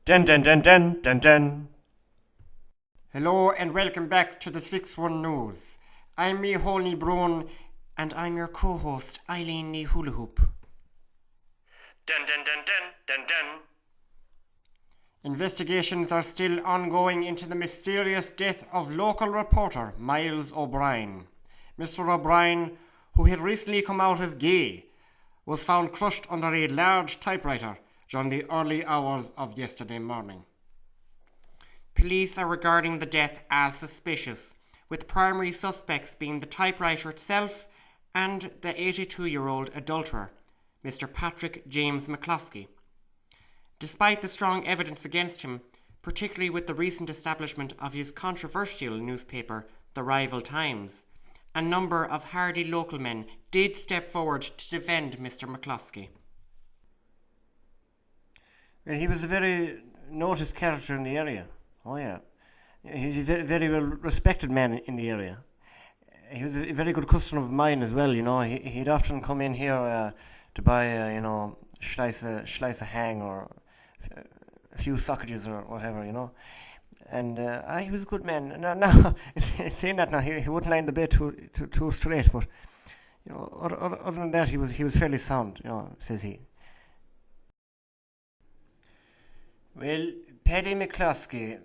Den den den den den den. Hello and welcome back to the 6-1 News. I'm me Holney Brown and I'm your co-host Eileen Ní Hula Hoop. Den den den den den den. Investigations are still ongoing into the mysterious death of local reporter Miles O'Brien. Mr. O'Brien, who had recently come out as gay, was found crushed under a large typewriter during the early hours of yesterday morning. Police are regarding the death as suspicious, with primary suspects being the typewriter itself and the 82-year-old adulterer, Mr. Patrick James McClosky. Despite the strong evidence against him, particularly with the recent establishment of his controversial newspaper, The Rival Times, a number of hardy local men did step forward to defend Mr. McClosky. Well, he was a very noticed character in the area. Oh yeah. He's a very well respected man in the area. He was a very good customer of mine as well, you know. He'd often come in here to buy, slice of hang or a few sausages or whatever, you know. And he was a good man. Now saying that now, he wouldn't lie in the bed too straight, but you know, other than that, he was fairly sound, you know, says he. Well, Paddy McClosky,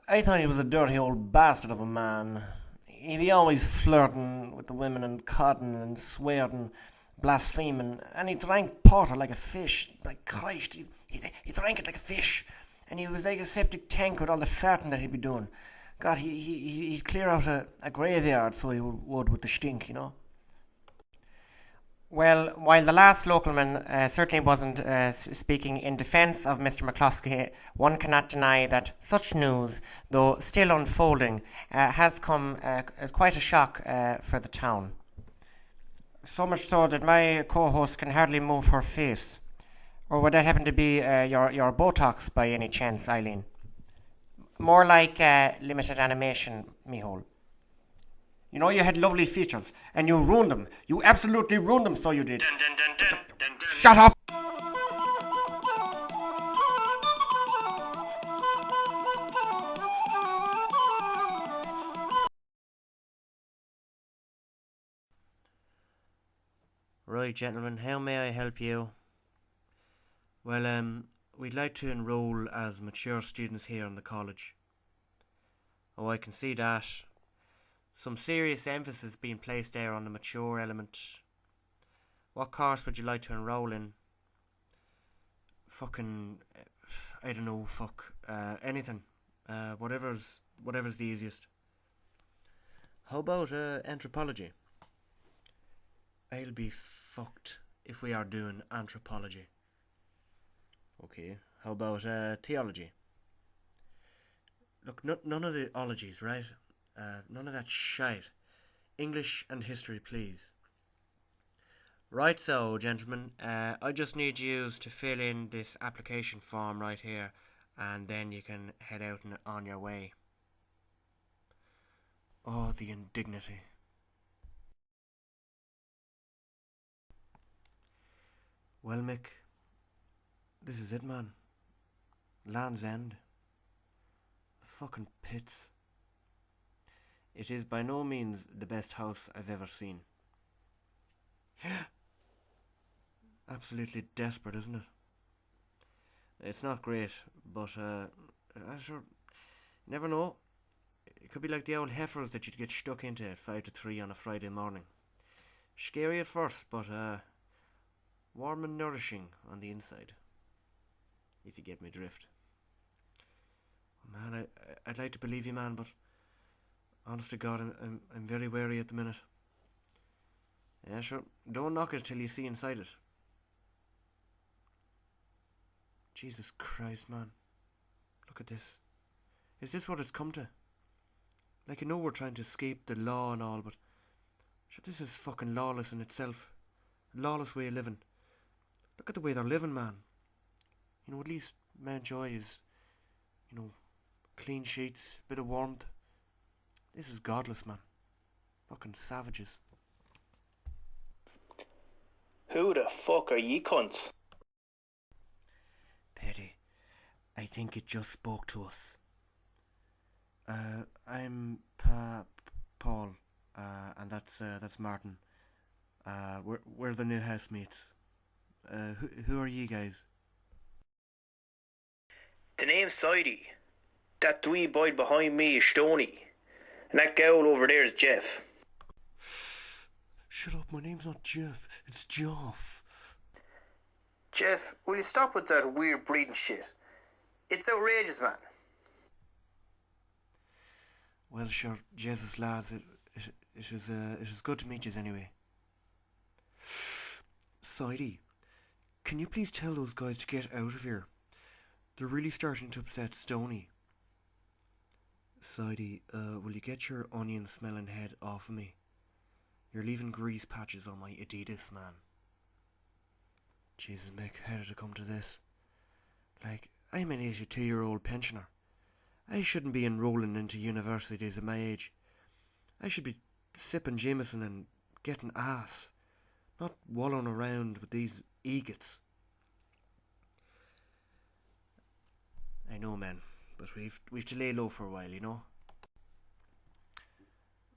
I thought he was a dirty old bastard of a man. He'd be always flirting with the women and codding and swearing, blaspheming, and he drank porter like a fish. Like Christ, he drank it like a fish, and he was like a septic tank with all the farting that he'd be doing. God, he'd clear out a graveyard so he would with the stink, you know. Well, while the last localman certainly wasn't speaking in defence of Mr. McClosky, one cannot deny that such news, though still unfolding, has come as quite a shock for the town. So much so that my co-host can hardly move her face. Or would that happen to be your Botox by any chance, Eileen? More like limited animation, Mihol. You know, you had lovely features, and you ruined them. You absolutely ruined them, so you did. Shut up! Right, gentlemen, how may I help you? Well, we'd like to enrol as mature students here in the college. Oh, I can see that. Some serious emphasis being placed there on the mature element. What course would you like to enroll in? I don't know, anything. Whatever's the easiest. How about anthropology? I'll be fucked if we are doing anthropology. Okay, how about theology? Look, none of the ologies, right? None of that shite. English and history, please. Right so, gentlemen, I just need you to fill in this application form right here, and then you can head out on your way. Oh, the indignity. Well, Mick, this is it, man. Land's End. The fucking pits. It is by no means the best house I've ever seen. Absolutely desperate, isn't it? It's not great, but sure, never know. It could be like the old heifers that you'd get stuck into at 5 to 3 on a Friday morning. Scary at first, but warm and nourishing on the inside. If you get my drift. Man, I'd like to believe you, man, but honest to God, I'm very wary at the minute. Yeah, sure. Don't knock it till you see inside it. Jesus Christ, man. Look at this. Is this what it's come to? Like, you know we're trying to escape the law and all, but sure, this is fucking lawless in itself. A lawless way of living. Look at the way they're living, man. You know, at least Mount Joy is, you know, clean sheets, bit of warmth. This is godless, man. Fucking savages. Who the fuck are ye cunts? think it just spoke to us. I'm Paul, and that's Martin. We're the new housemates. Who are you guys? The name's Sidey. That dwee boy behind me is Stoney. And that gowl over there is Jeff. Shut up, my name's not Jeff, it's Joff. Jeff, will you stop with that weird breeding shit? It's outrageous, man. Well, sure, Jesus lads, it was good to meet yous anyway. Sidey, can you please tell those guys to get out of here? They're really starting to upset Stoney. Sidey, will you get your onion-smelling head off of me? You're leaving grease patches on my Adidas, man. Jesus, Mick, how did it come to this? Like, I'm an 82-year-old pensioner. I shouldn't be enrolling into universities at my age. I should be sipping Jameson and getting ass, not wallowing around with these egots. I know, man, but we've to lay low for a while, you know.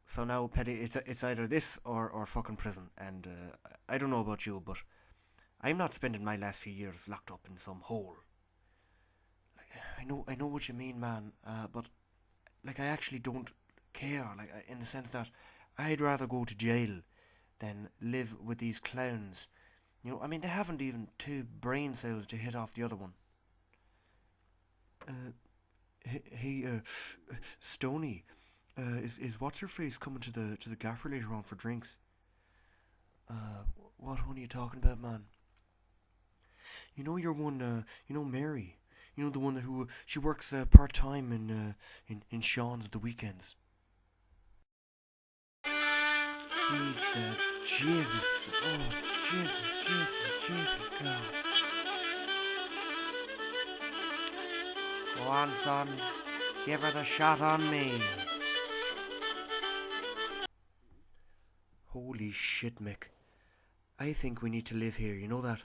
So now, Paddy, it's either this or fucking prison, and I don't know about you, but I'm not spending my last few years locked up in some hole. I know what you mean, man, but like I actually don't care, like in the sense that I'd rather go to jail than live with these clowns. You know, I mean, they haven't even 2 brain cells to hit off the other one. Hey, Stoney, is what's her face coming to the gaffer later on for drinks? What one are you talking about, man? You know your one, you know Mary. You know the one who she works part time in Sean's at the weekends. Jesus! Oh, Jesus, God! Go on, son. Give her the shot on me. Holy shit, Mick. I think we need to live here. You know that?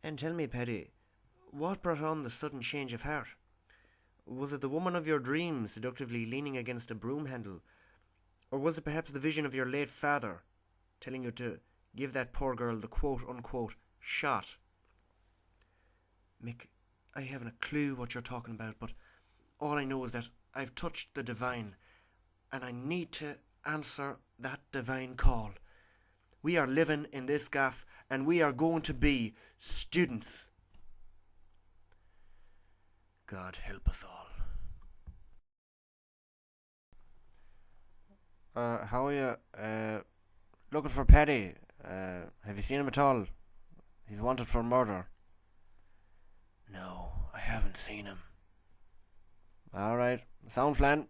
And tell me, Paddy, what brought on the sudden change of heart? Was it the woman of your dreams seductively leaning against a broom handle? Or was it perhaps the vision of your late father telling you to give that poor girl the quote-unquote shot? Mick, I haven't a clue what you're talking about, but all I know is that I've touched the divine, and I need to answer that divine call. We are living in this gaff, and we are going to be students. God help us all. How are you? Looking for Paddy. Have you seen him at all? He's wanted for murder. No, I haven't seen him. Alright, sound flan.